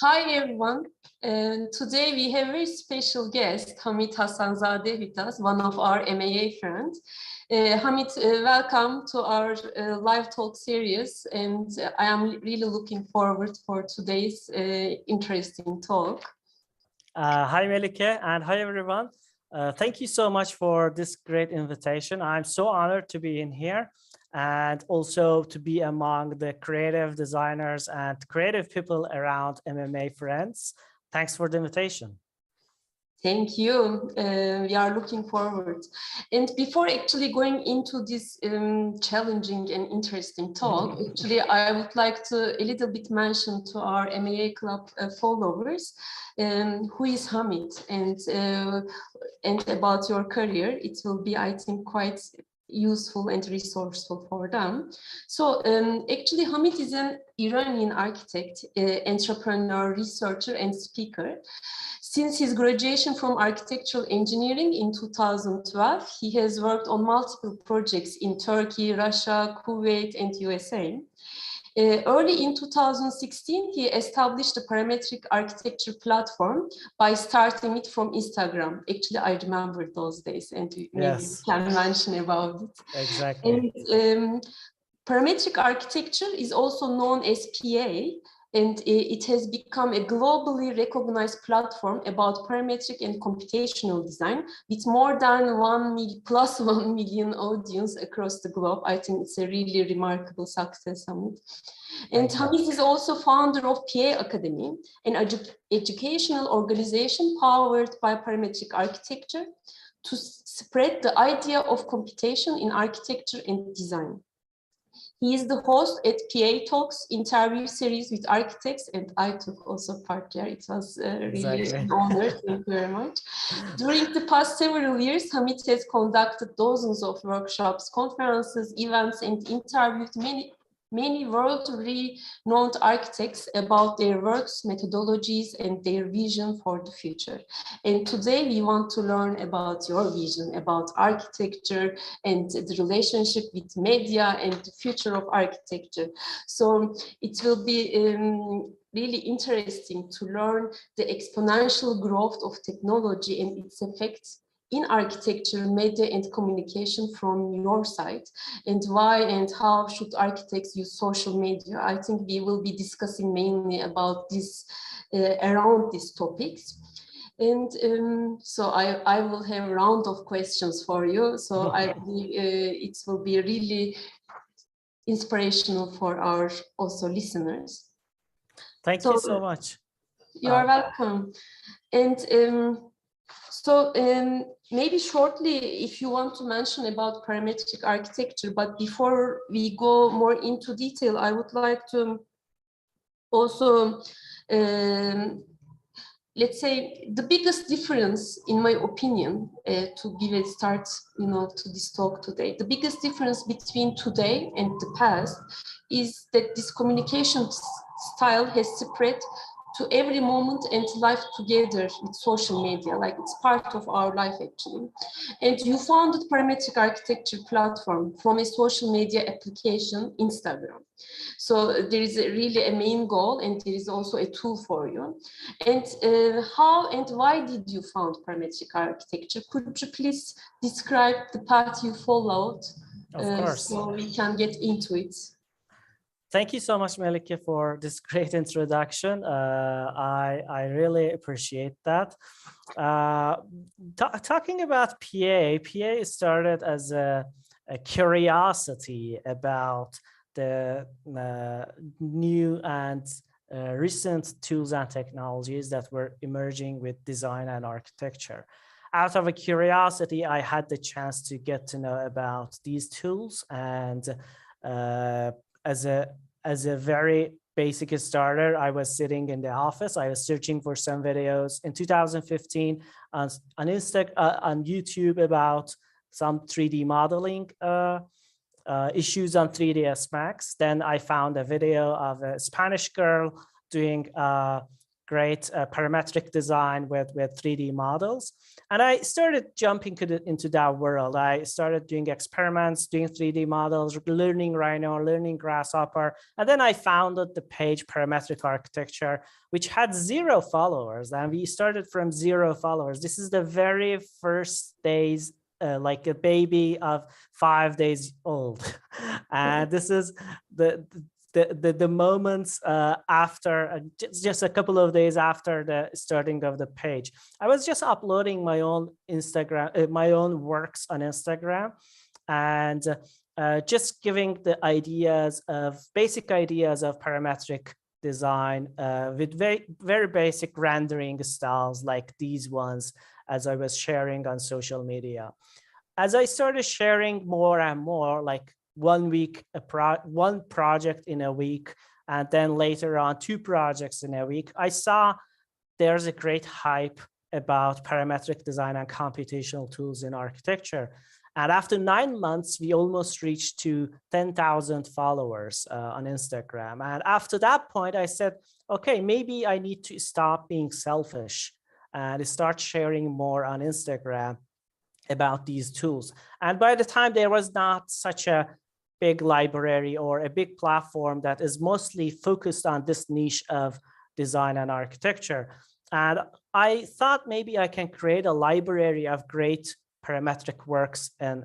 Hi everyone, today we have a very special guest, Hamid Hassanzadeh with us, one of our MAA friends. Hamid, welcome to our live talk series, and I am really looking forward for today's interesting talk. Hi Melike, and hi everyone. Thank you so much for this great invitation. I'm so honored to be in here and also to be among the creative designers and creative people around MMA friends. Thanks for the invitation. Thank you. We are looking forward. And before actually going into this challenging and interesting talk, actually, I would like to a little bit mention to our MAA Club followers who is Hamid and about your career. It will be, I think, quite useful and resourceful for them. So actually, Hamid is an Iranian architect, entrepreneur, researcher, and speaker. Since his graduation from architectural engineering in 2012, he has worked on multiple projects in Turkey, Russia, Kuwait, and USA. Early in 2016, he established a parametric architecture platform by starting it from Instagram. Actually, I remember those days, and maybe you can mention about it. Exactly. And parametric architecture is also known as PA, and it has become a globally recognized platform about parametric and computational design with more than 1 million audience across the globe. I think it's a really remarkable success, Hamid. And Hamid is also founder of PAACADEMY, an educational organization powered by parametric architecture to spread the idea of computation in architecture and design. He is the host at PA Talks interview series with architects, and I took also part there. It was really an honor. Thank you very much. During the past several years, Hamid has conducted dozens of workshops, conferences, events, and interviewed many world-renowned architects about their works, methodologies, and their vision for the future. And today we want to learn about your vision, about architecture and the relationship with media and the future of architecture. So it will be really interesting to learn the exponential growth of technology and its effects in architecture, media, and communication from your side, and why and how should architects use social media. I think we will be discussing mainly about this, around these topics. And so I will have a round of questions for you. So I believe it will be really inspirational for our also listeners. Thank you so much. You're welcome. And maybe shortly, if you want to mention about parametric architecture, but before we go more into detail, I would like to also, let's say, the biggest difference, in my opinion, to give a start, to this talk today, the biggest difference between today and the past is that this communication style has spread to every moment and life together with social media, like it's part of our life actually. And you founded parametric architecture platform from a social media application, Instagram. So there is really a main goal, and there is also a tool for you. And how and why did you found parametric architecture? Could you please describe the path you followed? Of course. So we can get into it. Thank you so much, Melike, for this great introduction. I really appreciate that. Talking about PA started as a curiosity about the new and recent tools and technologies that were emerging with design and architecture. Out of a curiosity, I had the chance to get to know about these tools, and as a very basic starter, I was sitting in the office. I was searching for some videos in 2015 on YouTube about some 3D modeling issues on 3ds Max. Then I found a video of a Spanish girl doing great parametric design with 3D models. And I started jumping into that world. I started doing experiments, doing 3D models, learning Rhino, learning Grasshopper. And then I founded the page Parametric Architecture, which had 0 followers. And we started from 0 followers. This is the very first days, like a baby of 5 days old. And this is the moments after, just a couple of days after the starting of the page. I was just uploading my own Instagram, my own works on Instagram, and just giving the ideas of basic ideas of parametric design with very basic rendering styles like these ones, as I was sharing on social media. As I started sharing more and more, like 1 week, one project in a week, and then later on 2 projects in a week, I saw there's a great hype about parametric design and computational tools in architecture. And after 9 months, we almost reached to 10,000 followers on Instagram. And after that point, I said, okay, maybe I need to stop being selfish and start sharing more on Instagram about these tools. And by the time there was not such a big library or a big platform that is mostly focused on this niche of design and architecture. And I thought maybe I can create a library of great parametric works and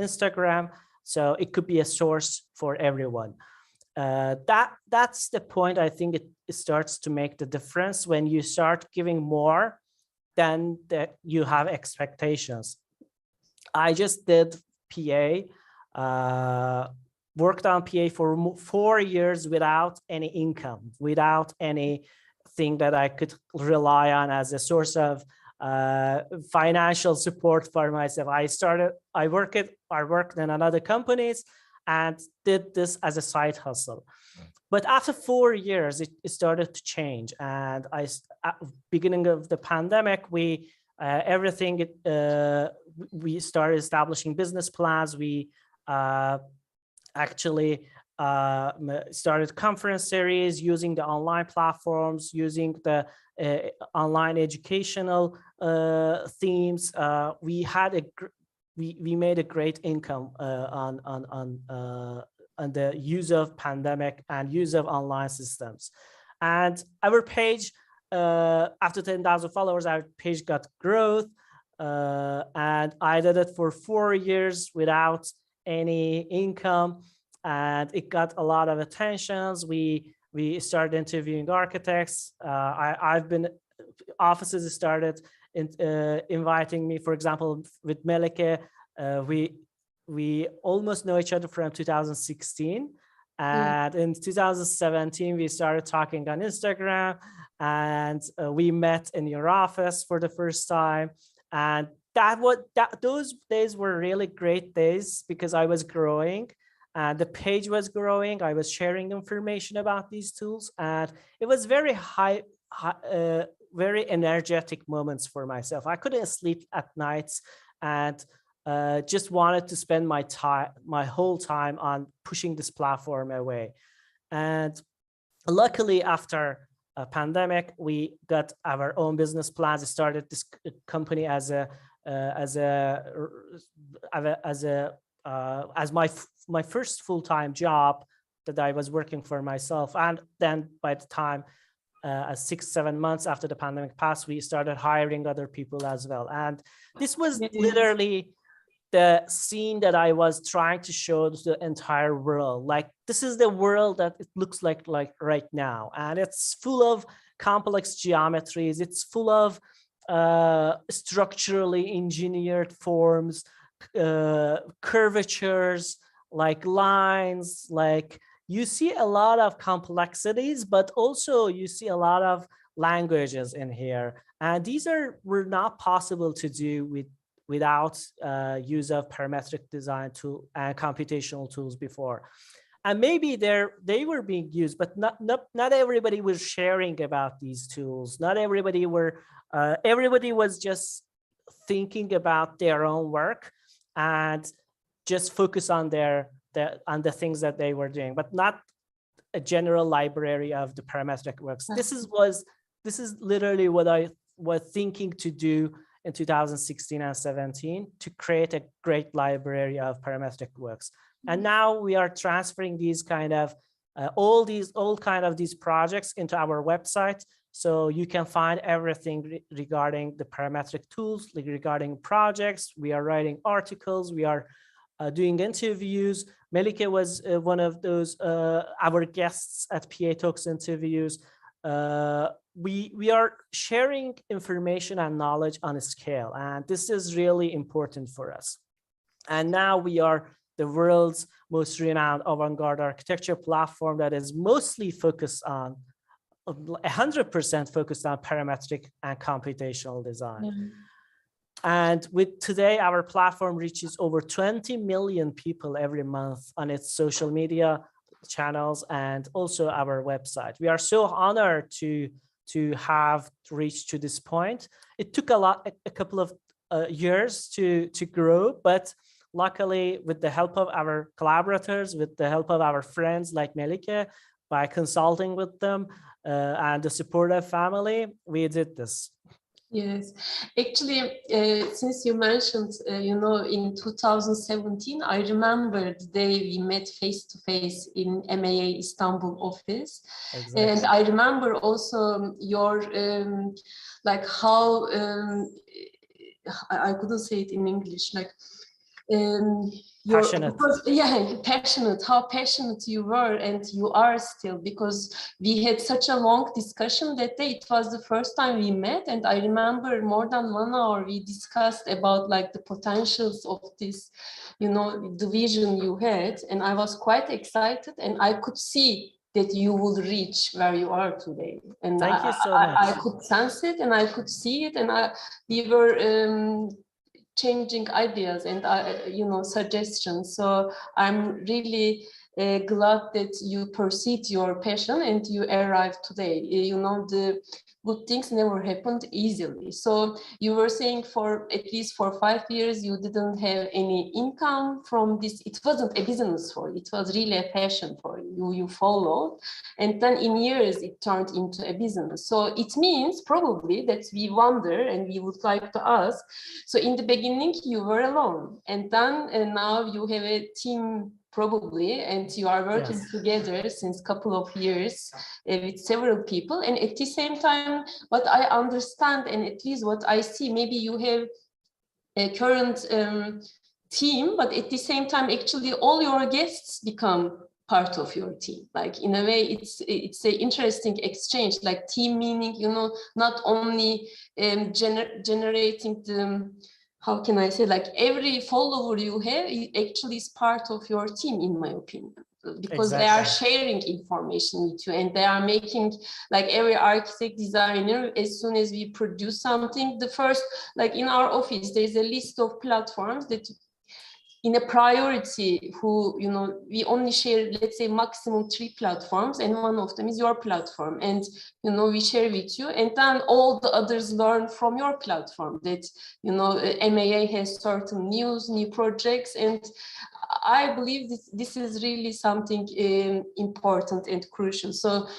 Instagram, so it could be a source for everyone. That's the point. I think it starts to make the difference when you start giving more than that you have expectations. I just did PA, worked on PA for 4 years without any income, without anything that I could rely on as a source of financial support for myself. I worked in another companies and did this as a side hustle. But after 4 years, it started to change. And at beginning of the pandemic, we started establishing business plans. We actually started conference series using the online platforms, using the online educational themes. We made a great income on the use of pandemic and use of online systems. And our page, after 10,000 followers, our page got growth. And I did it for 4 years without any income, and it got a lot of attentions. We started interviewing architects. Offices started inviting me. For example, with Melike, we almost know each other from 2016. And in 2017, we started talking on Instagram, and we met in your office for the first time. And those days were really great days because I was growing and the page was growing. I was sharing information about these tools, and it was very very energetic moments for myself. I couldn't sleep at nights and just wanted to spend my whole time on pushing this platform away. And luckily, after a pandemic, we got our own business plans. I started this company as my first full-time job that I was working for myself. And then by the time 6-7 months after the pandemic passed, we started hiring other people as well. And this was literally the scene that I was trying to show to the entire world. Like, this is the world that it looks like right now. And it's full of complex geometries. It's full of structurally engineered forms, curvatures, like lines, like you see a lot of complexities, but also you see a lot of languages in here. And these were not possible to do without use of parametric design tool and computational tools before. And maybe they were being used, but not everybody was sharing about these tools. Not everybody everybody was just thinking about their own work and just focus on the things that they were doing, but not a general library of the parametric works. This was this is literally what I was thinking to do in 2016 and 17 to create a great library of parametric works. And now we are transferring these kind of all kind of these projects into our website. So you can find everything regarding the parametric tools, regarding projects. We are writing articles. We are doing interviews. Melike was one of those our guests at PA Talks interviews. We are sharing information and knowledge on a scale, and this is really important for us. And now we are the world's most renowned avant-garde architecture platform that is mostly focused on 100% focused on parametric and computational design. Yeah. And with today, our platform reaches over 20 million people every month on its social media channels and also our website. We are so honored to have reached to this point. It took a couple of years to grow, but luckily, with the help of our collaborators, with the help of our friends like Melike, by consulting with them and the supportive family, we did this. Yes, actually, since you mentioned, in 2017, I remember the day we met face-to-face in MAA Istanbul office. Exactly. And I remember also your, like how, I couldn't say it in English, like, passionate. Passionate, how passionate you were and you are still, because we had such a long discussion that day. It was the first time we met, and I remember more than 1 hour we discussed about like the potentials of this, the vision you had, and I was quite excited, and I could see that you will reach where you are today. And thank you so much. I could sense it and I could see it, and we were changing ideas and suggestions. So I'm really glad that you pursued your passion and you arrived today. The good things never happened easily. So you were saying for at least for 5 years you didn't have any income from this. It wasn't a business for you. It was really a passion for you. You followed, and then in years it turned into a business. So it means probably that we wonder and we would like to ask. So in the beginning you were alone, and then now you have a team probably, and you are working together since a couple of years with several people. And at the same time, what I understand and at least what I see, maybe you have a current team, but at the same time, actually all your guests become part of your team. Like in a way, it's an interesting exchange, like team meaning, not only generating the, how can I say, like every follower you have actually is part of your team, in my opinion, because they are sharing information with you, and they are making, like every architect, designer, as soon as we produce something, the first, like in our office, there's a list of platforms that in a priority who, we only share, let's say, maximum 3 platforms, and one of them is your platform. And, we share with you, and then all the others learn from your platform that, MAA has certain news, new projects. And I believe this is really something important and crucial. So,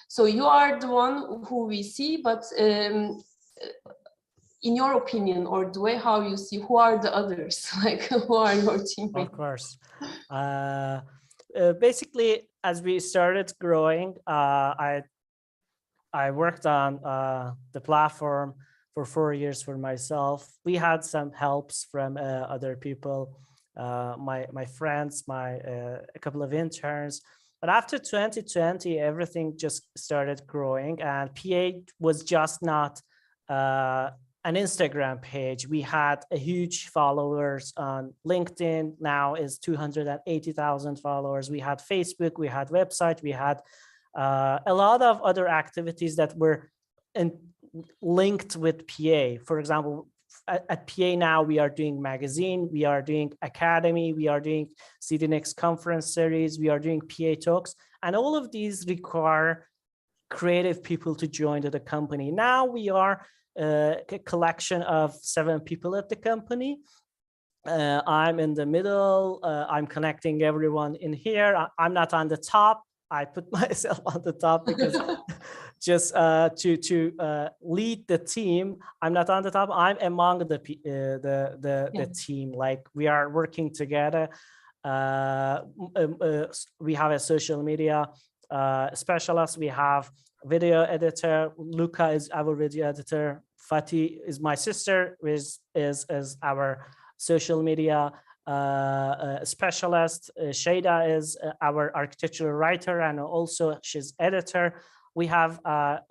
so you are the one who we see, but in your opinion, or the way how you see, who are the others? Like, who are your teammates? Of course. Basically, as we started growing, I worked on the platform for 4 years for myself. We had some helps from other people, my friends, a couple of interns. But after 2020, everything just started growing, and PA was just not an Instagram page. We had a huge followers on LinkedIn, now is 280,000 followers. We had Facebook, we had website, we had a lot of other activities that were linked with PA. For example, at PA now we are doing magazine, we are doing academy, we are doing CDNext conference series, we are doing PA Talks, and all of these require creative people to join to the company. Now we are a collection of 7 people at the company. I'm in the middle. I'm connecting everyone in here. I'm not on the top. I put myself on the top because just to lead the team. I'm not on the top. I'm among the team. Like we are working together. We have a social media specialist. We have video editor. Luca is our video editor. Fatih is my sister, is our social media specialist. Shada is our architectural writer, and also she's editor. We have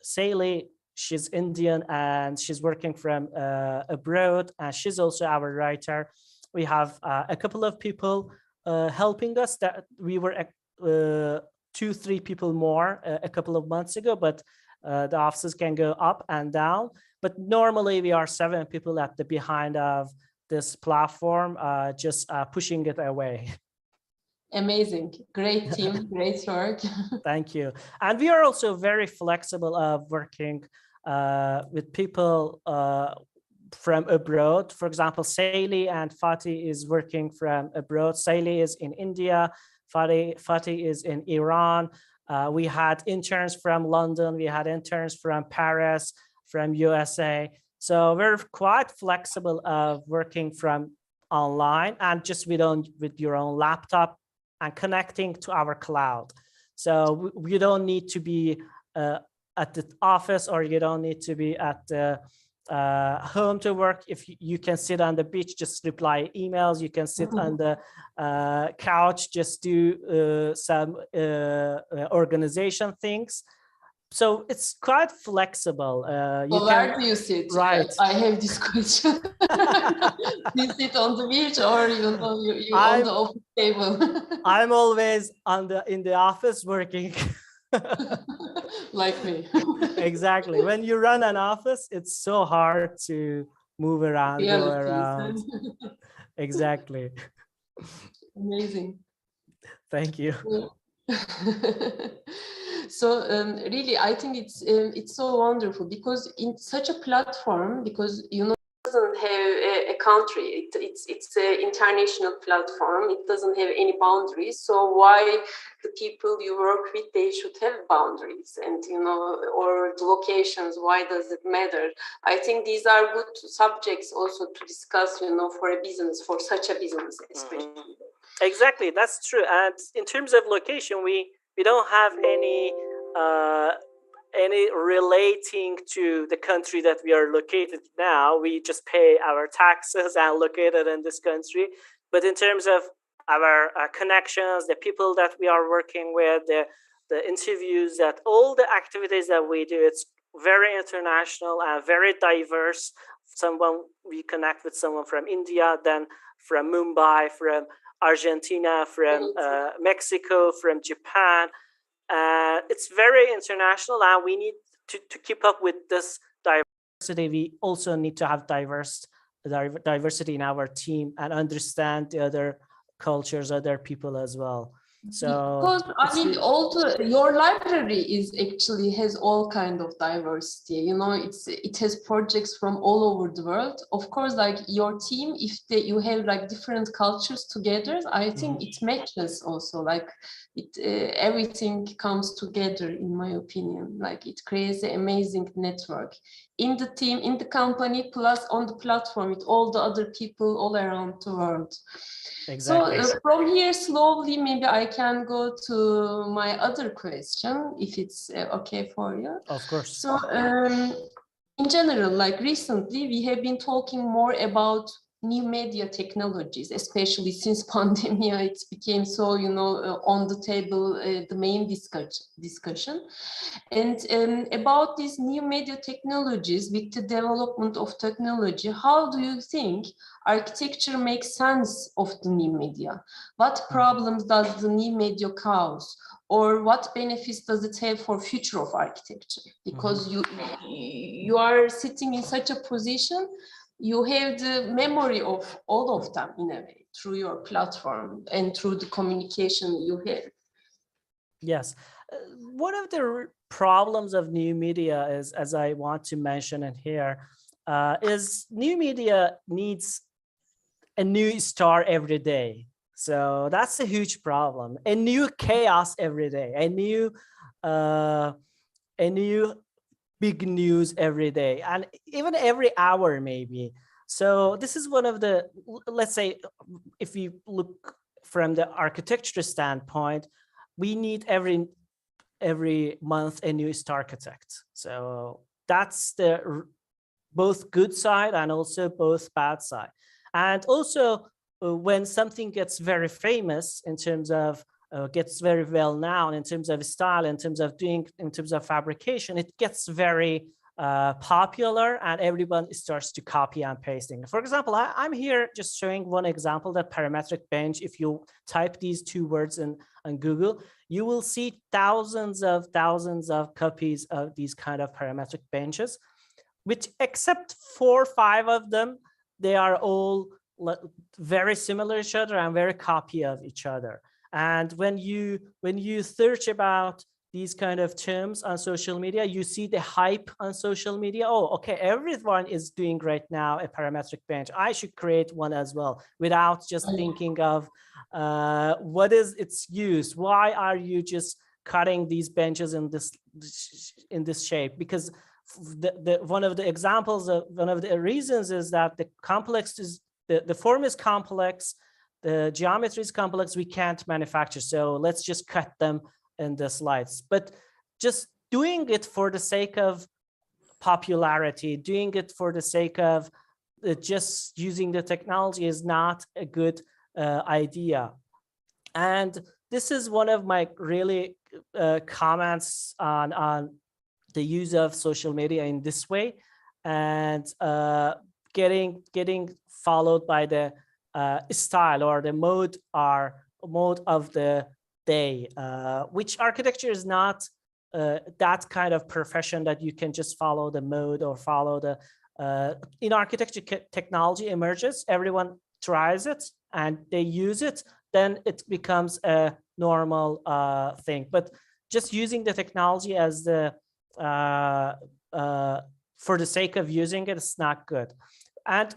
Saili, she's Indian and she's working from abroad, and she's also our writer. We have a couple of people helping us. That we were 2-3 people more a couple of months ago, but the offices can go up and down. But normally we are 7 people at the behind of this platform, just pushing it away. Amazing, great team, great work. Thank you. And we are also very flexible of working with people from abroad. For example, Saili and Fatih is working from abroad. Saili is in India. Fatih is in Iran. We had interns from London. We had interns from Paris, from USA. So we're quite flexible of working from online and just with your own laptop and connecting to our cloud. So you don't need to be at the office, or you don't need to be at the home to work. If you can sit on the beach, just reply emails. You can sit on the couch, just do some organization things. So it's quite flexible. Where do you sit? Right. I have this question. Do you sit on the beach, or you're on the office table? I'm always in the office working. Like me. Exactly. When you run an office, it's so hard to move around, go around. Exactly. Amazing. Thank you. So really, I think it's so wonderful, because in such a platform, because it doesn't have a country, it's an international platform. It doesn't have any boundaries. So why the people you work with, they should have boundaries, and or the locations? Why does it matter? I think these are good subjects also to discuss, for a business, for such a business, especially. Exactly, that's true. And in terms of location, we don't have any relating to the country that we are located now. We just pay our taxes and located in this country. But in terms of our connections, the people that we are working with, the interviews, that all the activities that we do, it's very international and very diverse. We connect with someone from India, then from Mumbai, from Argentina, from Mexico, from Japan. It's very international, and we need to keep up with this diversity. We also need to have diversity in our team and understand the other cultures, other people as well. So because I mean, your library actually has all kind of diversity. It has projects from all over the world. Of course, like your team, if you have like different cultures together, I think it matches also. Like everything comes together, in my opinion. Like it creates an amazing network in the team, in the company, plus on the platform with all the other people all around the world. Exactly. So from here, slowly, maybe I can go to my other question, if it's okay for you. Of course. So in general, like recently, we have been talking more about new media technologies, especially since pandemic, it became so, on the table, the main discussion. And about these new media technologies, with the development of technology, how do you think architecture makes sense of the new media? What problems does the new media cause? Or what benefits does it have for future of architecture? Because you are sitting in such a position, you have the memory of all of them in a way, through your platform and through the communication you have. Yes. One of the problems of new media is, as I want to mention it here, is new media needs a new star every day. So that's a huge problem. A new chaos every day, a new big news every day and even every hour maybe. So this is one of the, let's say, if you look from the architecture standpoint, we need every month a new architect. So that's the both good side and also both bad side. And also when something gets very famous in terms of gets very well known in terms of style, in terms of fabrication, it gets very popular and everyone starts to copy and pasting. For example, I'm here just showing one example, that parametric bench. If you type these two words in on Google, you will see thousands of copies of these kind of parametric benches, which except 4 or 5 of them, they are all very similar to each other and very copy of each other. And when you search about these kind of terms on social media, you see the hype on social media. Oh, okay, everyone is doing right now a parametric bench. I should create one as well, without just thinking of what is its use. Why are you just cutting these benches in this shape? Because one of the examples of one of the reasons is that the form is complex. The geometry is complex, we can't manufacture. So let's just cut them in the slides. But just doing it for the sake of popularity, doing it for the sake of just using the technology is not a good idea. And this is one of my really comments on the use of social media in this way, and getting followed by the style or the mode of the day, which architecture is not that kind of profession that you can just follow the mode or follow the in architecture. Technology emerges, everyone tries it and they use it, then it becomes a normal thing. But just using the technology as the for the sake of using it, it's not good. And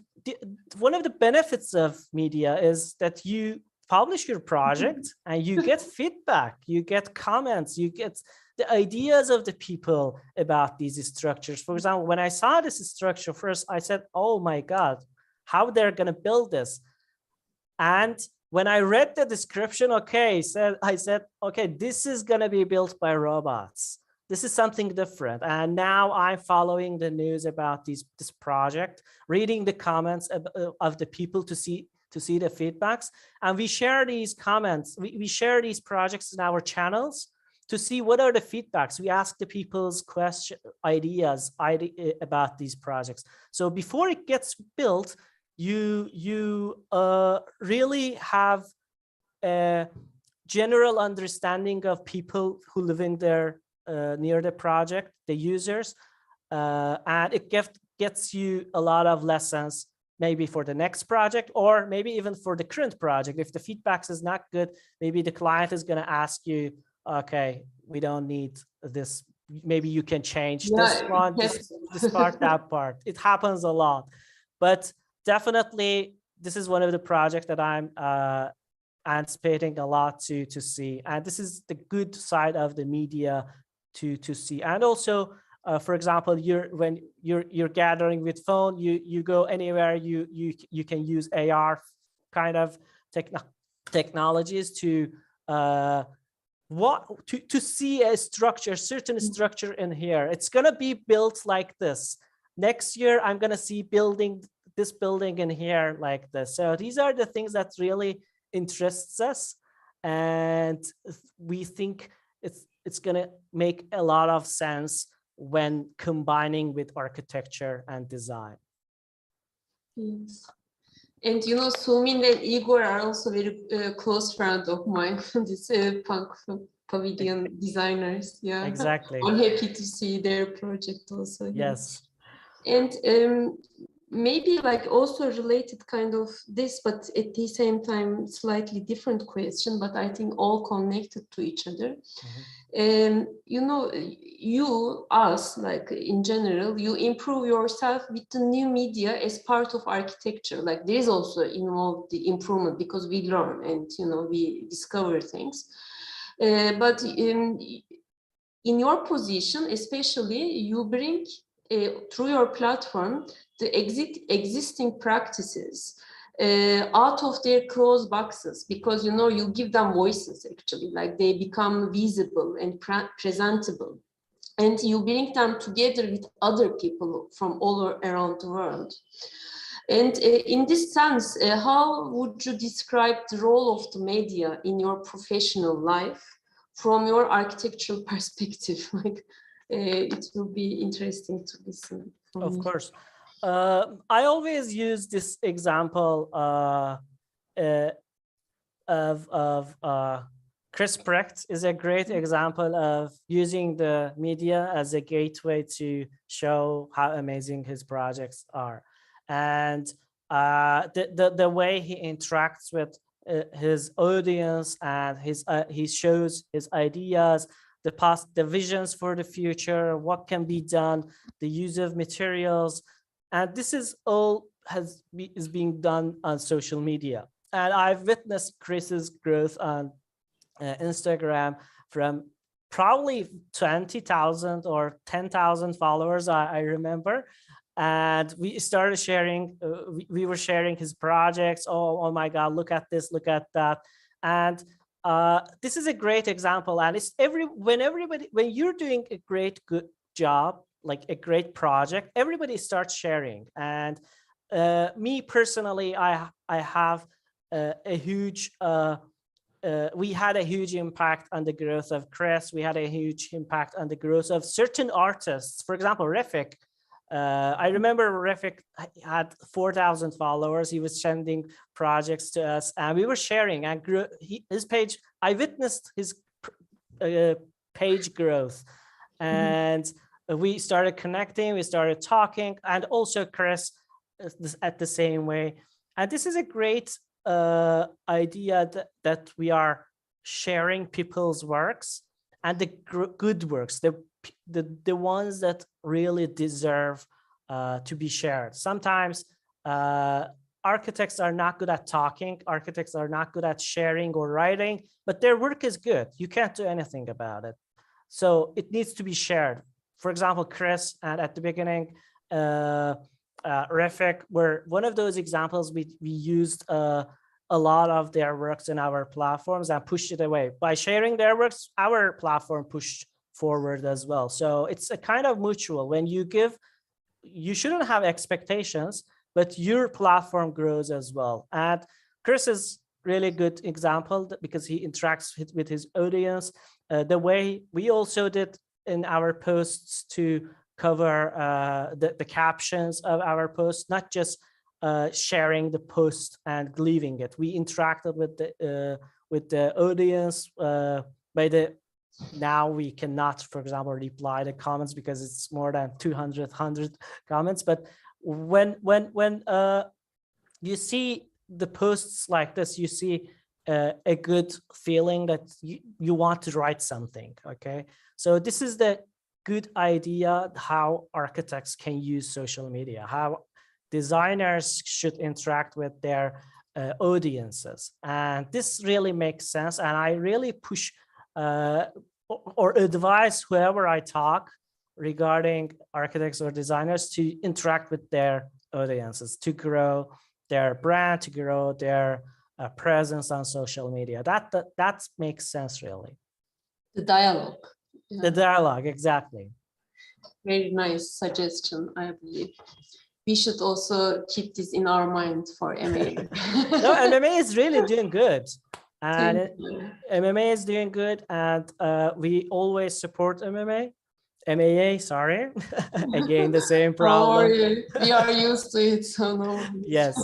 one of the benefits of media is that you publish your project and you get feedback, you get comments, you get the ideas of the people about these structures. For example, when I saw this structure first, I said, oh my God, how they're going to build this? And when I read the description, I said, okay, this is going to be built by robots. This is something different. And now I'm following the news about this project, reading the comments of the people to see the feedbacks. And we share these comments. We share these projects in our channels to see what are the feedbacks. We ask the people's ideas about these projects. So before it gets built, you really have a general understanding of people who live in there near the project, the users, and it gets you a lot of lessons, maybe for the next project or maybe even for the current project. If the feedback is not good, maybe the client is going to ask you, okay, we don't need this. Maybe you can change this one, this part, that part. It happens a lot. But definitely, this is one of the projects that I'm anticipating a lot to see. And this is the good side of the media to see. And also, for example, when you're gathering with phone, you go anywhere, you can use AR kind of technologies to see a structure, certain structure in here. It's gonna be built like this. Next year, I'm gonna see this building in here like this. So these are the things that really interests us, and we think it's gonna make a lot of sense when combining with architecture and design. Yes. And you know, Sumin and Igor are also very close friends of mine, these punk pavilion designers. Yeah, exactly. I'm happy to see their project also. Yes. And maybe like also related kind of this, but at the same time, slightly different question, but I think all connected to each other. You know, us, like in general, you improve yourself with the new media as part of architecture. Like there is also involved the improvement because we learn and, you know, we discover things. But in your position, especially, you bring through your platform the existing practices out of their closed boxes, because you give them voices, actually, like they become visible and presentable, and you bring them together with other people from all around the world. And in this sense, how would you describe the role of the media in your professional life from your architectural perspective? Like, it will be interesting to listen. Of course. I always use this example of Chris Precht is a great example of using the media as a gateway to show how amazing his projects are. And the way he interacts with his audience, and he shows his ideas, the visions for the future, what can be done, the use of materials, and this is all is being done on social media. And I've witnessed Chris's growth on Instagram from probably 20,000 or 10,000 followers, I remember. And we started sharing, we were sharing his projects. Oh my God, look at this, look at that. And this is a great example. And it's when you're doing a good job, like a great project, everybody starts sharing. And me personally, I have a huge, we had a huge impact on the growth of Chris. We had a huge impact on the growth of certain artists. For example, Refik. I remember Refik had 4,000 followers. He was sending projects to us, and we were sharing. And his page, I witnessed his page growth, and we started connecting. We started talking, and also Chris at the same way. And this is a great idea that we are sharing people's works, and the good works, the ones that really deserve to be shared. Sometimes architects are not good at talking, architects are not good at sharing or writing, but their work is good. You can't do anything about it. So it needs to be shared. For example, Chris, and at the beginning, Refik were one of those examples. We used a lot of their works in our platforms and pushed it away. By sharing their works, our platform pushed forward as well. So it's a kind of mutual. When you give, you shouldn't have expectations, but your platform grows as well. And Chris is really good example because he interacts with his audience. The way we also did in our posts to cover the captions of our posts, not just sharing the post and leaving it. We interacted with the audience now we cannot, for example, reply the comments because it's more than 200 comments. But when you see the posts like this, you see a good feeling that you want to write something. Okay, so this is the good idea how architects can use social media, how designers should interact with their audiences, and this really makes sense. And I really push or advise whoever I talk regarding architects or designers to interact with their audiences, to grow their brand, to grow their presence on social media. That makes sense, really. The dialogue. Yeah. The dialogue, exactly. Very nice suggestion, I believe. We should also keep this in our mind for MMA. No, MMA is really doing good. And MMA is doing good, and we always support MAA, sorry. Again, the same problem. Oh, we are used to it, so no. Yes,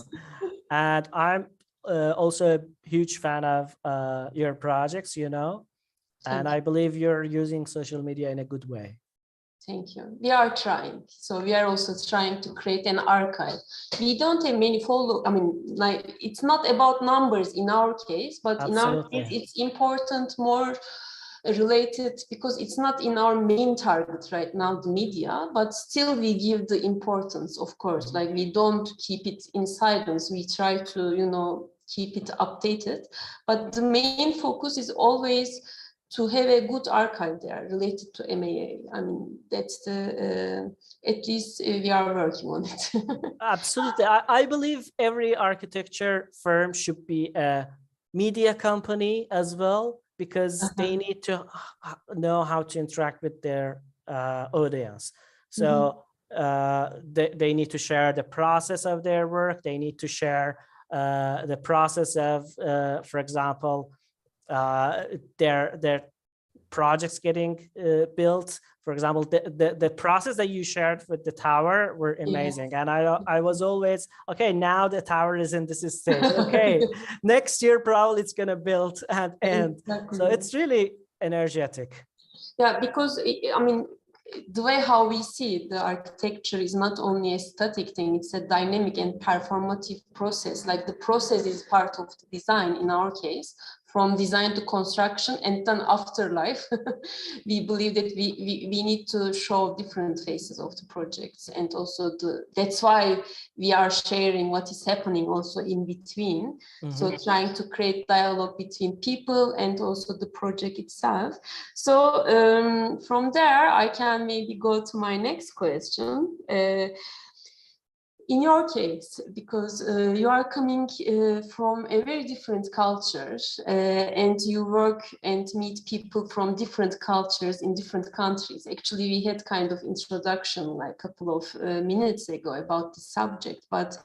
and I'm also a huge fan of your projects, and I believe you're using social media in a good way. Thank you. We are trying. So we are also trying to create an archive. We don't have many like it's not about numbers in our case, but Absolutely. In our case, it's important, more related, because it's not in our main target right now, the media, but still we give the importance, of course. Like we don't keep it in silence. We try to, keep it updated. But the main focus is always to have a good archive there related to MAA. I mean, that's the, at least we are working on it. Absolutely. I believe every architecture firm should be a media company as well, because they need to know how to interact with their audience. So they need to share the process of their work. They need to share the process of, for example, their projects getting built. For example, the process that you shared with the tower were amazing. And I was always, okay, now the tower is in this stage. Okay, next year probably it's gonna build and end. Exactly. So it's really energetic. Yeah, because I mean, the way how we see it, the architecture is not only a static thing, it's a dynamic and performative process. Like the process is part of the design in our case, from design to construction, and then afterlife. We believe that we need to show different phases of the projects, and also that's why we are sharing what is happening also in between. So trying to create dialogue between people and also the project itself. So from there, I can maybe go to my next question. In your case, because you are coming from a very different culture and you work and meet people from different cultures in different countries. Actually, we had kind of introduction like a couple of minutes ago about the subject, but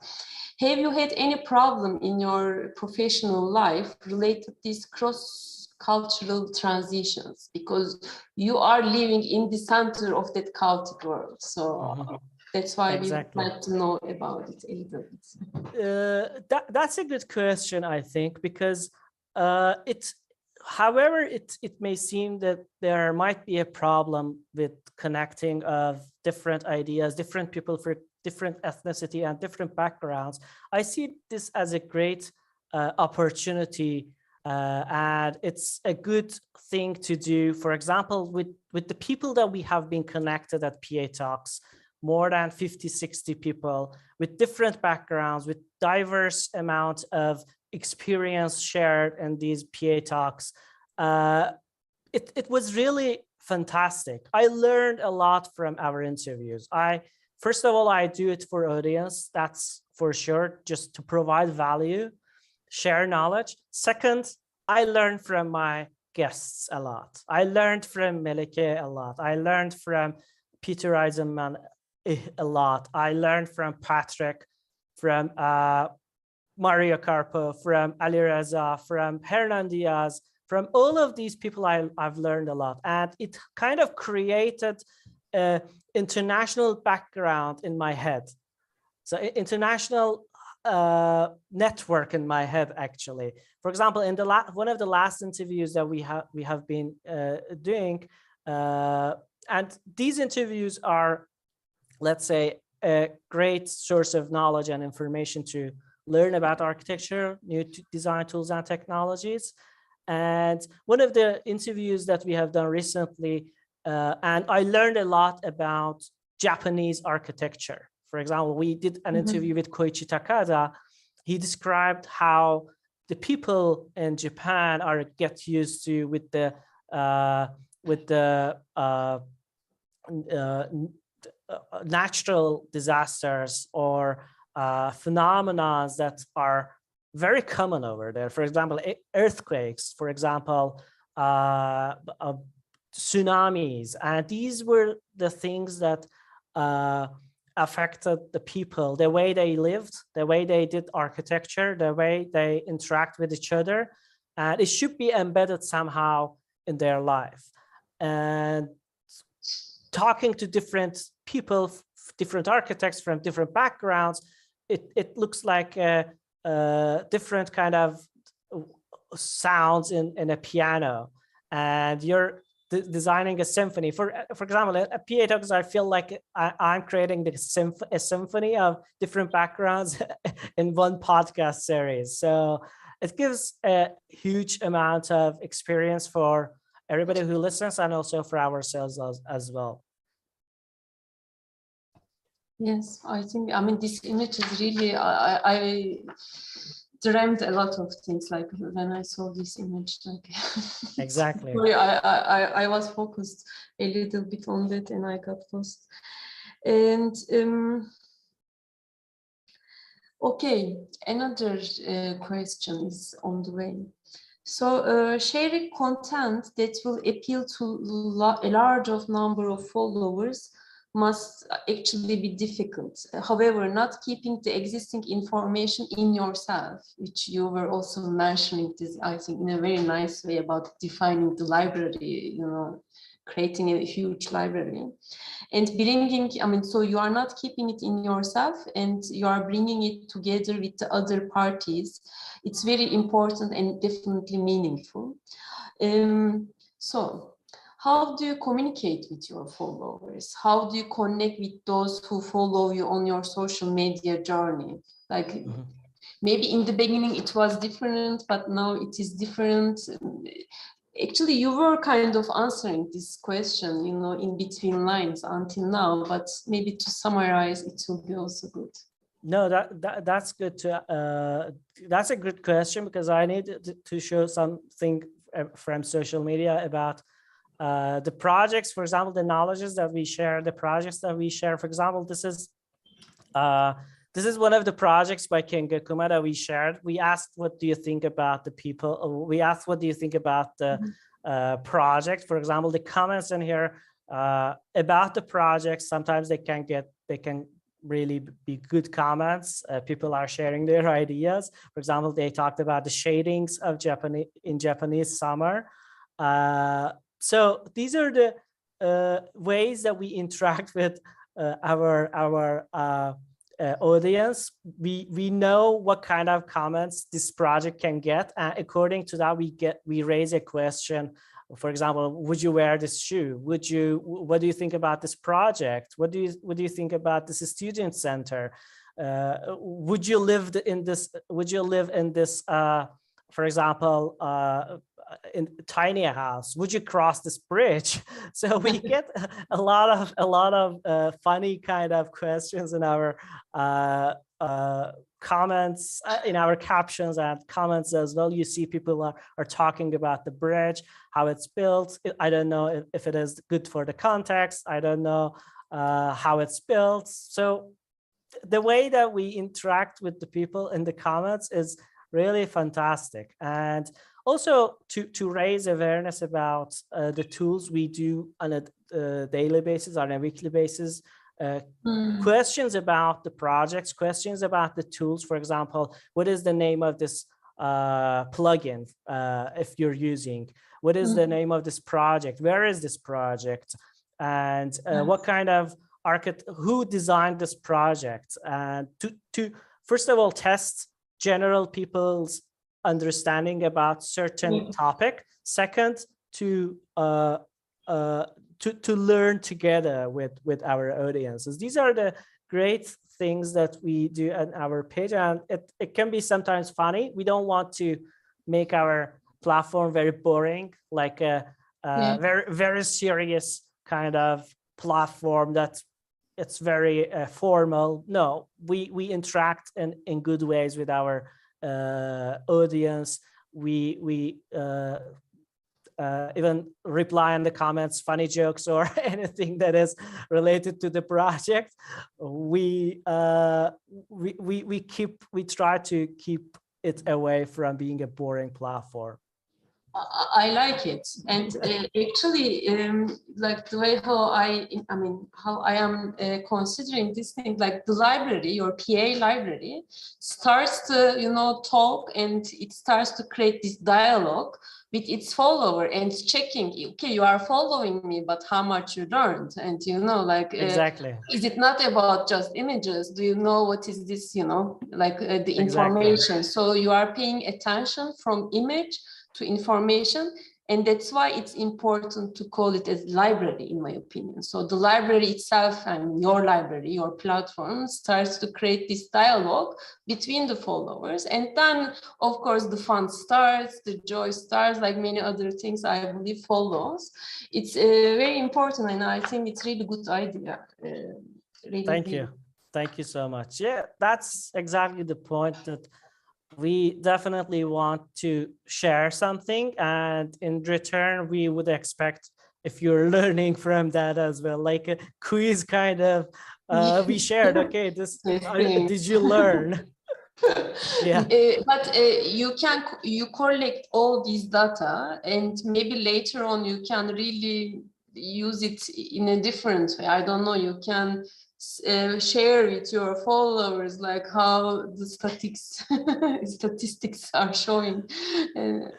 have you had any problem in your professional life related to these cross-cultural transitions? Because you are living in the center of that chaotic world. So that's why we would like to know about it a little bit. That's a good question, I think, because however, it may seem that there might be a problem with connecting of different ideas, different people for different ethnicity and different backgrounds. I see this as a great opportunity, and it's a good thing to do. For example, with the people that we have been connected at PA Talks, more than 50, 60 people with different backgrounds, with diverse amount of experience shared in these PA Talks. It was really fantastic. I learned a lot from our interviews. First of all, I do it for audience, that's for sure, just to provide value, share knowledge. Second, I learned from my guests a lot. I learned from Melike a lot. I learned from Peter Eisenman a lot. I learned from Patrick, from Mario Carpo, from Ali Reza, from Hernan Diaz, from all of these people. I've learned a lot, and it kind of created an international background in my head. So international network in my head, actually. For example, in one of the last interviews that we have been doing, and these interviews are, let's say, a great source of knowledge and information to learn about architecture, new design tools and technologies. And one of the interviews that we have done recently, and I learned a lot about Japanese architecture. For example, we did an interview with Koichi Takada. He described how the people in Japan get used to with the natural disasters or phenomena that are very common over there. For example, earthquakes, for example, tsunamis. And these were the things that affected the people, the way they lived, the way they did architecture, the way they interact with each other. And it should be embedded somehow in their life. And talking to different people, different architects from different backgrounds, it looks like a different kind of sounds in a piano, and you're designing a symphony. For example, at PA Talks, I feel like I'm creating a symphony of different backgrounds in one podcast series. So it gives a huge amount of experience for everybody who listens, and also for ourselves as well. Yes, I think, I mean, this image is really, dreamt a lot of things, like when I saw this image, like Exactly. sorry, I was focused a little bit on that and I got lost. And okay, another question is on the way. So sharing content that will appeal to a large number of followers must actually be difficult. However, not keeping the existing information in yourself, which you were also mentioning this, I think, in a very nice way about defining the library, you know, creating a huge library. And bringing, I mean, so you are not keeping it in yourself and you are bringing it together with the other parties. It's very important and definitely meaningful. So how do you communicate with your followers? How do you connect with those who follow you on your social media journey? Like maybe in the beginning it was different, but now it is different. Actually, you were kind of answering this question, you know, in between lines until now, but maybe to summarize, it will be also good. No, that's good. That's a good question, because I need to show something from social media about the projects, for example, the knowledges that we share, the projects that we share. For example, this is one of the projects by King Kuma that we shared. We asked, what do you think about the people? We asked, what do you think about the project? For example, the comments in here about the project, sometimes they can really be good comments. People are sharing their ideas. For example, they talked about the shadings of Japanese summer. So these are the ways that we interact with our audience. We know what kind of comments this project can get, and according to that we raise a question. For example, would you wear this shoe? What do you think about this project? What do you think about this student center? Would you live in this, for example, in tiny house? Would you cross this bridge? So we get a lot of funny kind of questions in our comments, in our captions and comments as well. You see people are talking about the bridge, how it's built. I don't know if it is good for the context. I don't know how it's built. So the way that we interact with the people in the comments is really fantastic. And also to raise awareness about the tools we do on a daily basis, on a weekly basis. Questions about the projects, questions about the tools. For example, what is the name of this plugin if you're using? What is the name of this project? Where is this project? And what kind of who designed this project? And to first of all test general people's understanding about certain topic. Second, to learn together with our audiences. These are the great things that we do on our page, and it can be sometimes funny. We don't want to make our platform very boring, like a very serious kind of platform that it's very formal. No, we interact in good ways with our audience. We even reply in the comments, funny jokes or anything that is related to the project. We try to keep it away from being a boring platform. I like it, and actually, like the way how I am considering this thing, like the library, your PA library, starts to talk, and it starts to create this dialogue with its follower and checking, okay, you are following me, but how much you learned, and exactly. Is it not about just images? Do you know what is this? The information. Exactly. So you are paying attention from image to information, and that's why it's important to call it as library, in my opinion. So the library itself and your library, your platform, starts to create this dialogue between the followers, and then of course the fun starts, the joy starts, like many other things I believe follows. It's very important, and I think it's really good idea. Thank you so much. Yeah, that's exactly the point, that we definitely want to share something, and in return we would expect if you're learning from that as well, like a quiz kind of. We shared, okay, this did you learn? Yeah, But you collect all these data, and maybe later on you can really use it in a different way. I don't know, you can share with your followers like how the statistics are showing.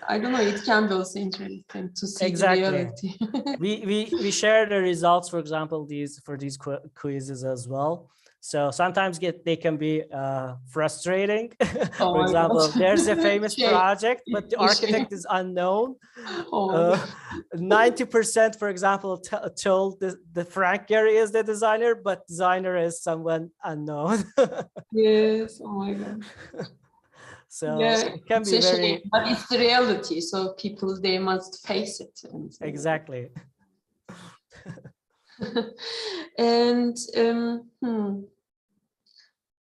I don't know, it can be also interesting to see exactly. the reality. we share the results, for example, for these quizzes as well. So sometimes they can be frustrating. Oh For example, there's a famous project, but the architect is unknown. 90%, for example, told the Frank Gehry is the designer, but designer is someone unknown. Yes, oh my God. So yeah, it can be very, but it's the reality, so people, they must face it. Exactly. And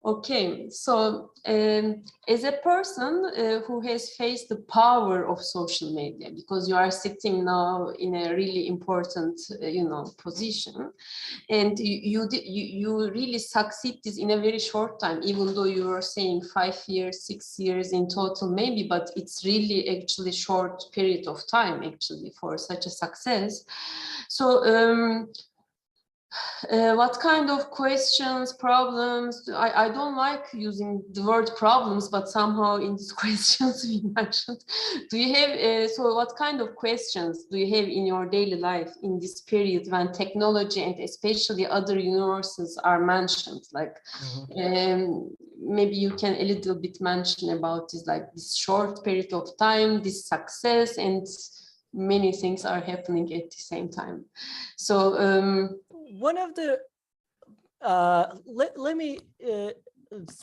okay, so as a person who has faced the power of social media, because you are sitting now in a really important, position, and you really succeed this in a very short time, even though you are saying 5 years, 6 years in total, maybe, but it's really actually short period of time actually for such a success. So what kind of questions, problems? I don't like using the word problems, but somehow in these questions we mentioned. Do you have, so what kind of questions do you have in your daily life in this period when technology and especially other universes are mentioned? Like, maybe you can a little bit mention about this, like this short period of time, this success, and many things are happening at the same time. So one of the let me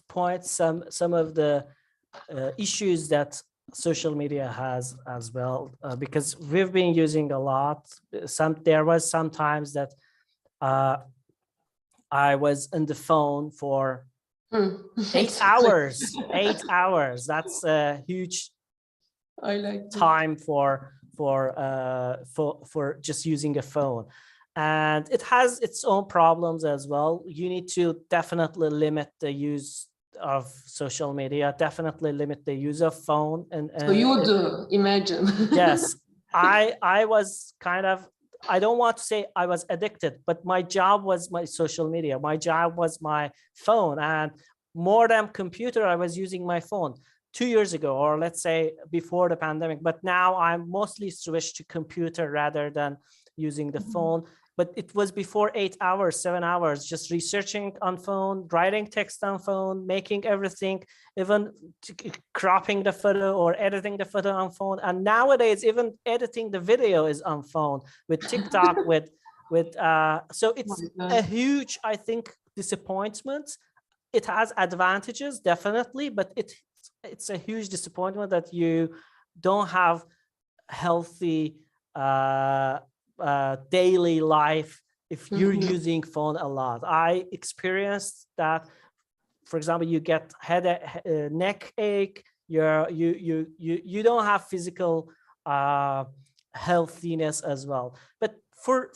point some of the issues that social media has as well, because we've been using a lot. There was sometimes that I was on the phone for 8 hours. 8 hours. That's a huge time for just using a phone. And it has its own problems as well. You need to definitely limit the use of social media, definitely limit the use of phone. And so you do, imagine. Yes, I was kind of, I don't want to say I was addicted, but my job was my social media. My job was my phone, and more than computer, I was using my phone 2 years ago, or let's say before the pandemic. But now I'm mostly switched to computer rather than using the phone. But it was before 8 hours, 7 hours, just researching on phone, writing text on phone, making everything, even cropping the photo or editing the photo on phone. And nowadays, even editing the video is on phone with TikTok, so it's a huge, I think, disappointment. It has advantages, definitely, but it's a huge disappointment that you don't have healthy daily life if you're using phone a lot. I experienced that. For example, you get neck ache. You don't have physical healthiness as well. But for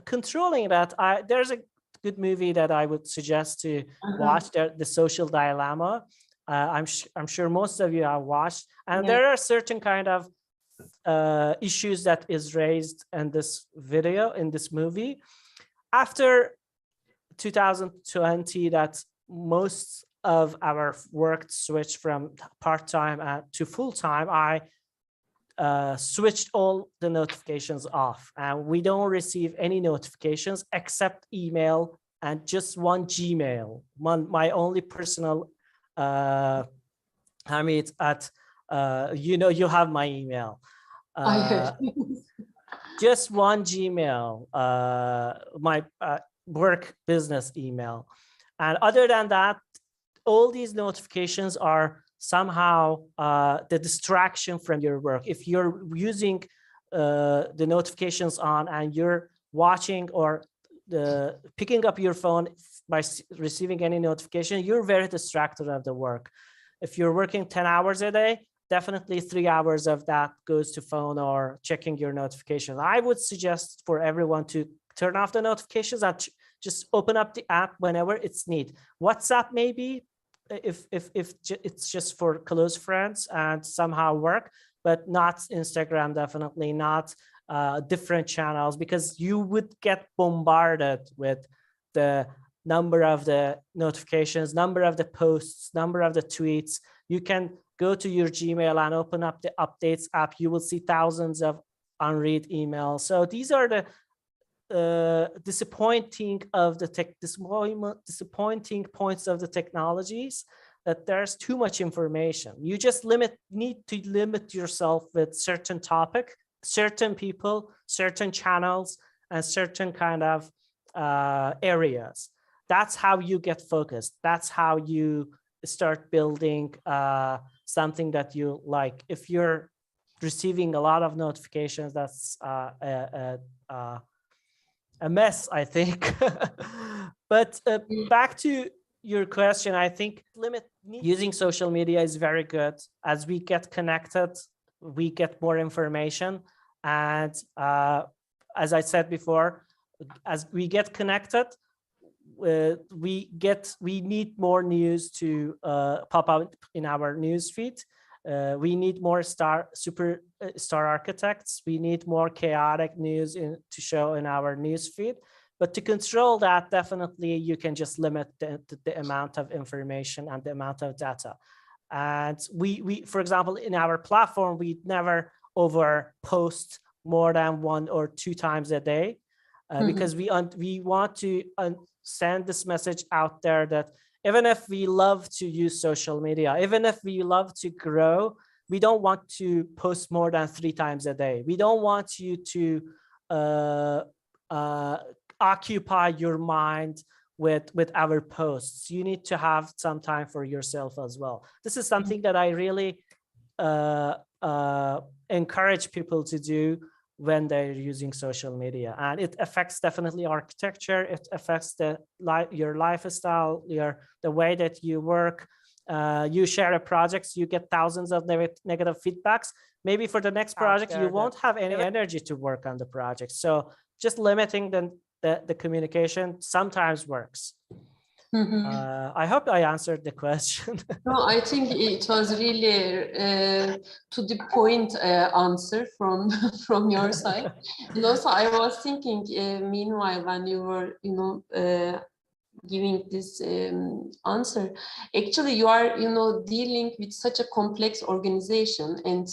controlling that, there's a good movie that I would suggest to watch, The Social Dilemma. I'm sure most of you have watched, and there are certain kind of issues that is raised in this video, in this movie. After 2020, that most of our work switched from part-time to full-time, I switched all the notifications off, and we don't receive any notifications except email and just one Gmail, my only personal Hamid at you have my email. Just one Gmail, my work business email. And other than that, all these notifications are somehow the distraction from your work. If you're using the notifications on and you're watching or picking up your phone by receiving any notification, you're very distracted of the work. If you're working 10 hours a day, definitely 3 hours of that goes to phone or checking your notifications. I would suggest for everyone to turn off the notifications and just open up the app whenever it's need. WhatsApp maybe, if it's just for close friends and somehow work, but not Instagram, definitely not different channels, because you would get bombarded with the number of the notifications, number of the posts, number of the tweets. You can go to your Gmail and open up the updates app. You will see thousands of unread emails. So these are the disappointing points of the technologies, that there's too much information. You just need to limit yourself with certain topic, certain people, certain channels, and certain kind of areas. That's how you get focused. That's how you start building something that you like. If you're receiving a lot of notifications, that's a mess, I think. But back to your question, I think using social media is very good. As we get connected, we get more information. And as I said before, as we get connected, we need more news to pop out in our news feed. We need more superstar architects. We need more chaotic news to show in our news feed. But to control that, definitely you can just limit the amount of information and the amount of data. And we for example, in our platform, we never over post more than 1 or 2 times a day, because we want to send this message out there that even if we love to use social media, even if we love to grow, we don't want to post more than 3 times a day. We don't want you to occupy your mind with our posts. You need to have some time for yourself as well. This is something that I really encourage people to do when they're using social media, and it affects definitely architecture. It affects your lifestyle, the way that you work. You share a project, you get thousands of negative feedbacks. Maybe for the next project, you won't have any energy to work on the project. So just limiting the communication sometimes works. I hope I answered the question. No, I think it was really to the point answer from your side. And also, I was thinking, meanwhile, when you were, giving this answer, actually, you are, dealing with such a complex organization, and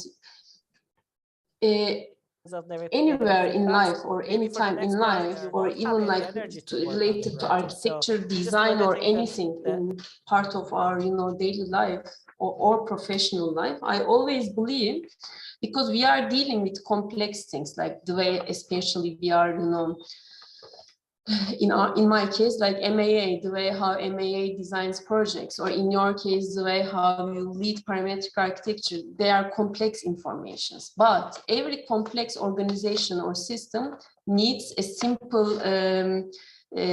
anywhere in life or any time in life, or even like related to architecture, design, or anything in part of our daily life or professional life, I always believe, because we are dealing with complex things, like the way especially we are in my case, like MAA, the way how MAA designs projects, or in your case, the way how you lead parametric architecture, they are complex informations. But every complex organization or system needs a simple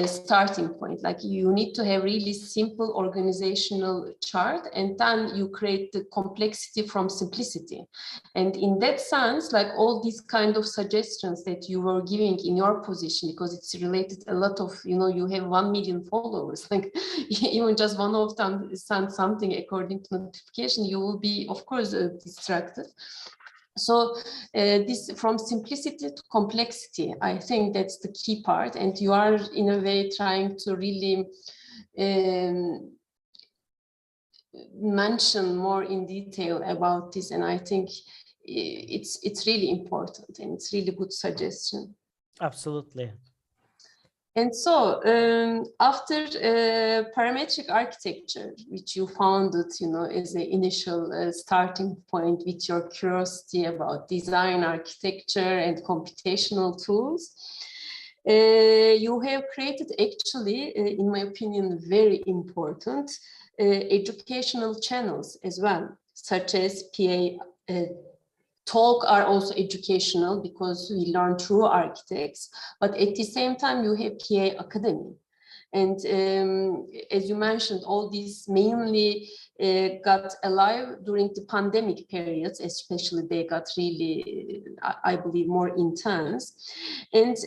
starting point. Like you need to have really simple organizational chart, and then you create the complexity from simplicity. And in that sense, like all these kind of suggestions that you were giving in your position, because it's related a lot of, you have 1 million followers, like even just one of them send something according to notification, you will be, of course, distracted. So this, from simplicity to complexity, I think that's the key part. And you are in a way trying to really mention more in detail about this. And I think it's really important, and it's really good suggestion. Absolutely. And so after parametric architecture, which you founded, as the initial starting point with your curiosity about design, architecture, and computational tools, you have created actually, in my opinion, very important educational channels as well, such as Talk are also educational, because we learn through architects, but at the same time you have PAACADEMY. And as you mentioned, all these mainly got alive during the pandemic periods, especially they got really, I believe, more intense. And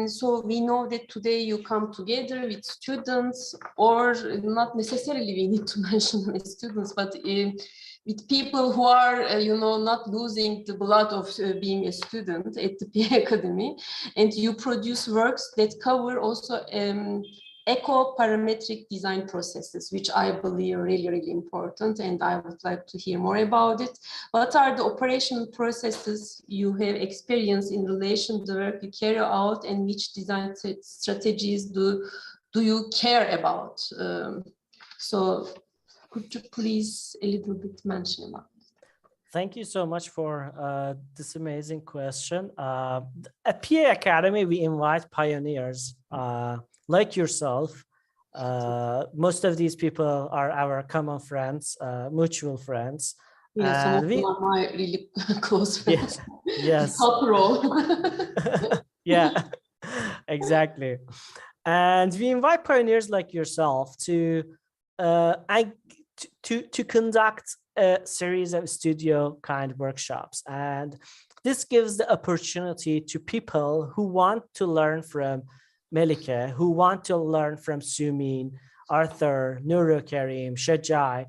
so we know that today you come together with students, or not necessarily we need to mention students, but with people who are, not losing the blood of being a student at the PAACADEMY, and you produce works that cover also eco-parametric design processes, which I believe are really, really important, and I would like to hear more about it. What are the operational processes you have experienced in relation to the work you carry out, and which design strategies do you care about? So could you please a little bit mention about it? Thank you so much for this amazing question. At PAACADEMY, we invite pioneers like yourself. Most of these people are our common friends, mutual friends. Yeah, some of them are my really close friends. Yes. Top row. Yeah, exactly. And we invite pioneers like yourself to conduct a series of studio kind workshops, and this gives the opportunity to people who want to learn from Melike, who want to learn from Sumin, Arthur, Nuro Karim, Shajai.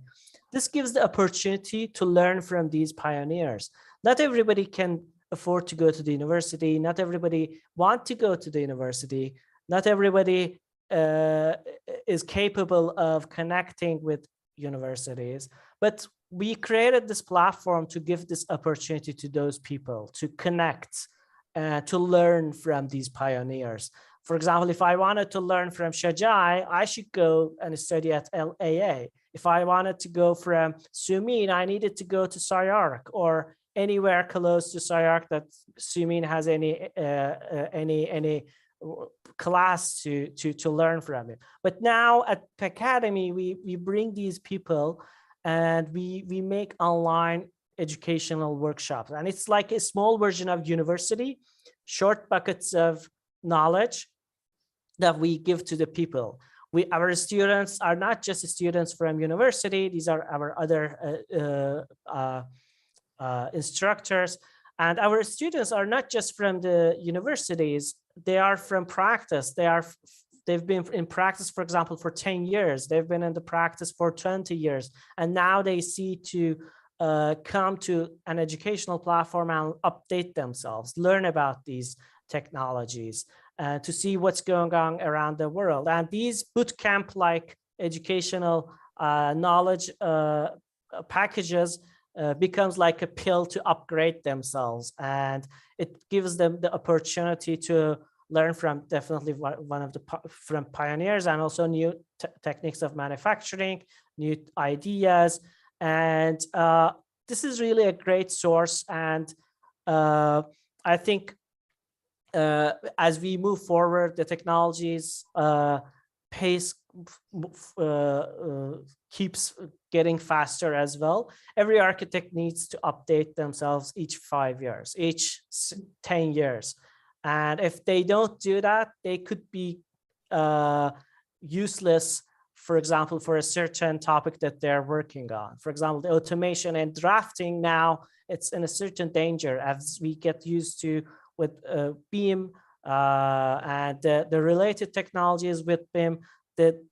This gives the opportunity to learn from these pioneers. Not everybody can afford to go to the university. Not everybody want to go to the university. Not everybody is capable of connecting with universities, but we created this platform to give this opportunity to those people to connect, to learn from these pioneers. For example, if I wanted to learn from Shajai, I should go and study at LAA. If I wanted to go from Sumin, I needed to go to SCIARC or anywhere close to SCIARC that Sumin has any class to learn from it. But now at PAACADEMY, we bring these people and we make online educational workshops. And it's like a small version of university, short buckets of knowledge that we give to the people. Our students are not just students from university. These are our other instructors. And our students are not just from the universities. They are from practice. They've been in practice, for example, for 10 years. They've been in the practice for 20 years. And now they see to come to an educational platform and update themselves, learn about these technologies, to see what's going on around the world. And these bootcamp-like educational knowledge packages becomes like a pill to upgrade themselves. And it gives them the opportunity to learn from definitely from pioneers, and also new techniques of manufacturing, new ideas. And this is really a great source. And I think as we move forward, the technologies pace keeps getting faster as well. Every architect needs to update themselves each 5 years, each 10 years. And if they don't do that, they could be useless, for example, for a certain topic that they're working on. For example, the automation and drafting now, it's in a certain danger as we get used to with BIM and the related technologies with BIM. The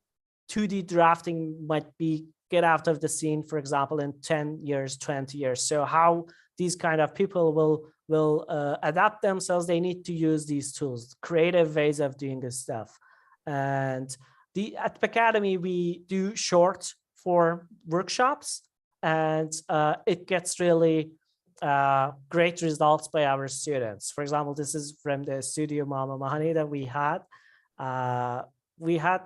2D drafting might be get out of the scene, for example, in 10 years, 20 years. So how these kind of people will adapt themselves, they need to use these tools, creative ways of doing this stuff. And at PAACADEMY, we do short form workshops, and it gets really great results by our students. For example, this is from the studio Mamou-Mani that we had. We had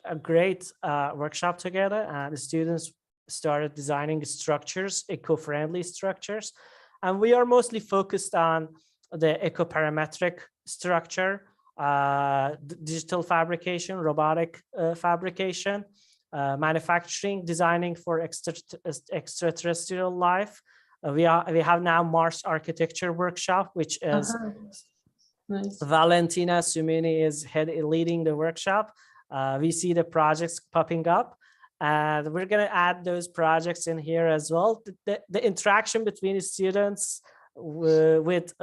a great workshop together, and the students started designing structures, eco-friendly structures. And we are mostly focused on the eco-parametric structure, digital fabrication, robotic fabrication, manufacturing, designing for extraterrestrial life. We have now Mars architecture workshop, which is nice. Valentina Sumini is leading the workshop. We see the projects popping up, and we're going to add those projects in here as well. The interaction between the students with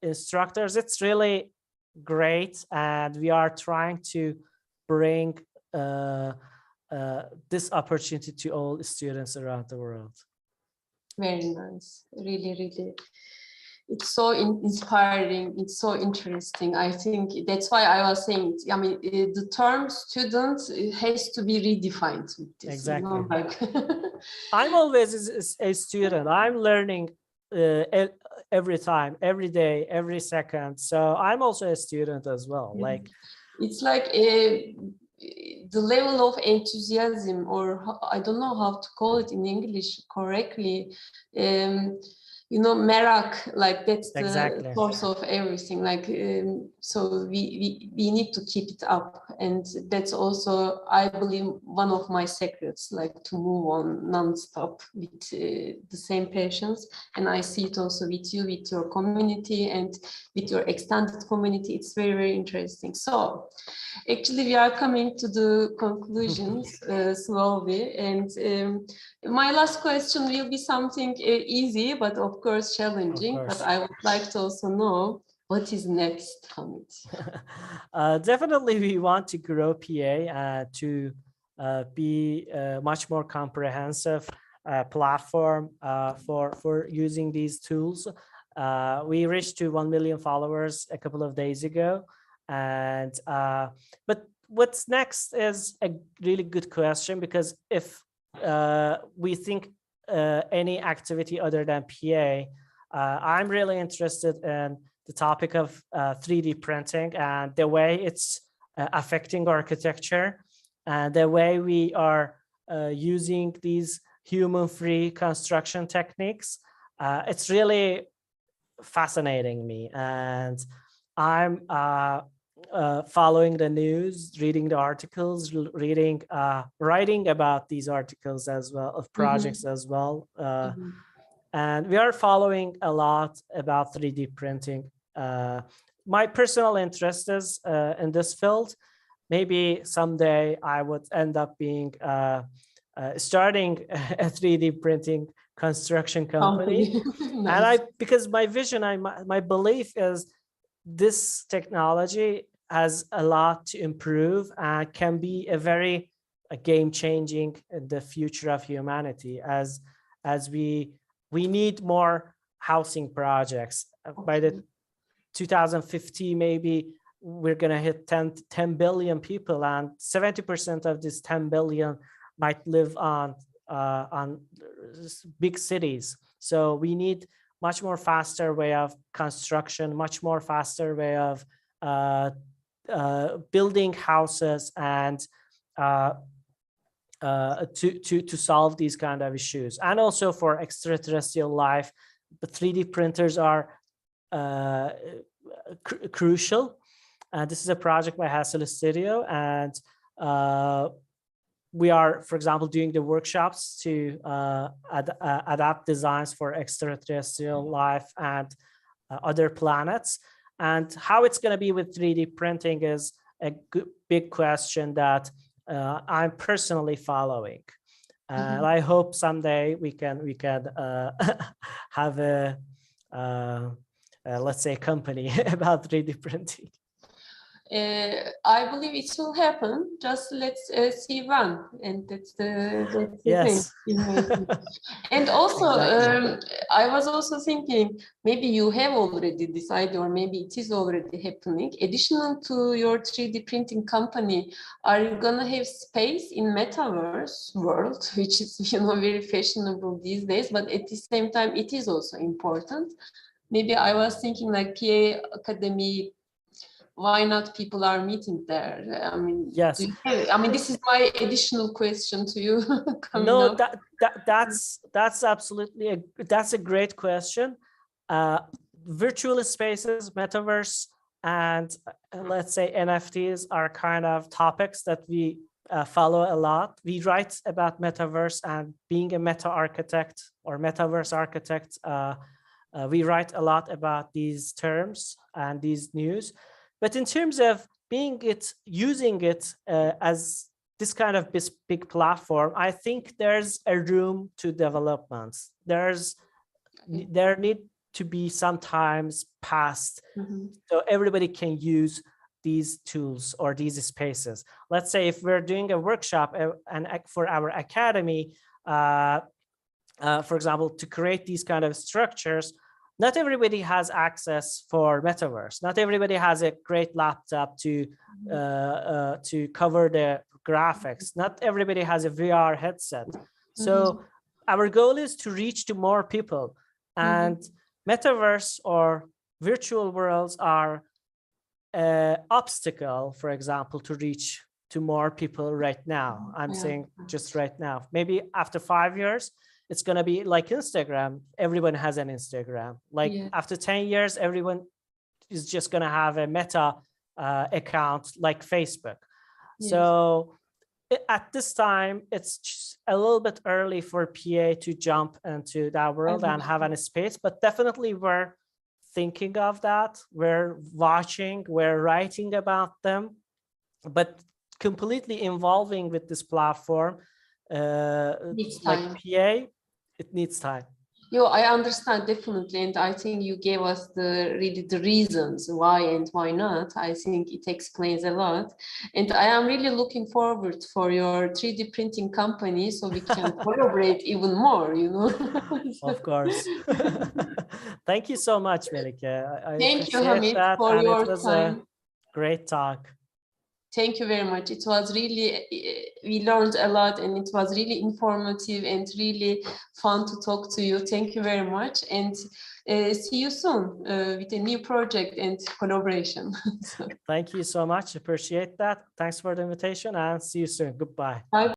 instructors, it's really great, and we are trying to bring this opportunity to all students around the world. Very nice. Really, really. It's so inspiring. It's so interesting. I think that's why I was saying, I mean, the term student has to be redefined with this. Exactly. You know, like I'm always a student. I'm learning every time, every day, every second. So I'm also a student as well. Like, it's like the level of enthusiasm, or I don't know how to call it in English correctly. You know, merak, like that's the exactly. source of everything. Like, so we need to keep it up, and that's also, I believe, one of my secrets, like to move on non-stop with the same patience. And I see it also with you, with your community, and with your extended community. It's very, very interesting. So actually, we are coming to the conclusions slowly, and my last question will be something easy, but of course challenging. Of course. But I would like to also know what is next, Hamid. Definitely, we want to grow PA to be a much more comprehensive platform for using these tools. We reached to 1 million followers a couple of days ago, and but what's next is a really good question, because if we think any activity other than PA, I'm really interested in the topic of 3D printing and the way it's affecting architecture, and the way we are using these human-free construction techniques. It's really fascinating me, and I'm following the news, reading the articles, writing about these articles as well, of projects as well. And we are following a lot about 3D printing. My personal interest is in this field. Maybe someday I would end up being starting a 3D printing construction company. Nice. And because my vision, my belief is this technology has a lot to improve and can be a game changing in the future of humanity, as we need more housing projects. By the 2050, maybe we're going to hit 10 billion people, and 70% of this 10 billion might live on big cities. So we need much more faster way of construction, much more faster way of building houses, and to solve these kind of issues. And also for extraterrestrial life, the 3D printers are crucial. This is a project by Hassel Studio, and we are, for example, doing the workshops to adapt designs for extraterrestrial life and other planets. And how it's going to be with 3D printing is a big question that I'm personally following. And I hope someday we can have a let's say company about 3D printing. I believe it will happen. Just let's see when, and that's the yes. thing. And also, exactly. I was also thinking maybe you have already decided, or maybe it is already happening. Additional to your 3D printing company, are you gonna have space in metaverse world, which is very fashionable these days, but at the same time it is also important. Maybe I was thinking like PAACADEMY. Why not people are meeting there? I mean, yes. This is my additional question to you. No, that's absolutely that's a great question. Virtual spaces, metaverse, and let's say NFTs are kind of topics that we follow a lot. We write about metaverse, and being a meta architect or metaverse architect, we write a lot about these terms and these news. But in terms of using it as this kind of big platform, I think there's a room to developments. There need to be some times passed, so everybody can use these tools or these spaces. Let's say if we're doing a workshop and for our academy, for example, to create these kind of structures, not everybody has access for metaverse. Not everybody has a great laptop to cover the graphics. Not everybody has a VR headset. So our goal is to reach to more people, and metaverse or virtual worlds are an obstacle, for example, to reach to more people right now. I'm saying just right now. Maybe after 5 years, it's going to be like Instagram. Everyone has an Instagram. Like after 10 years, everyone is just going to have a Meta account like Facebook. So at this time, it's just a little bit early for PA to jump into that world and have a space, but definitely we're thinking of that. We're watching, we're writing about them, but completely involving with this platform, like PA, it needs time. I understand definitely, and I think you gave us the reasons why and why not. I think it explains a lot, and I am really looking forward for your 3D printing company so we can collaborate even more. Of course. Thank you so much, Melike. I Thank you, Hamid, that, for and your it was time. A great talk. Thank you very much. It was really, we learned a lot, and it was really informative and really fun to talk to you. Thank you very much, and see you soon with a new project and collaboration. Thank you so much. Appreciate that. Thanks for the invitation, and see you soon. Goodbye. Bye.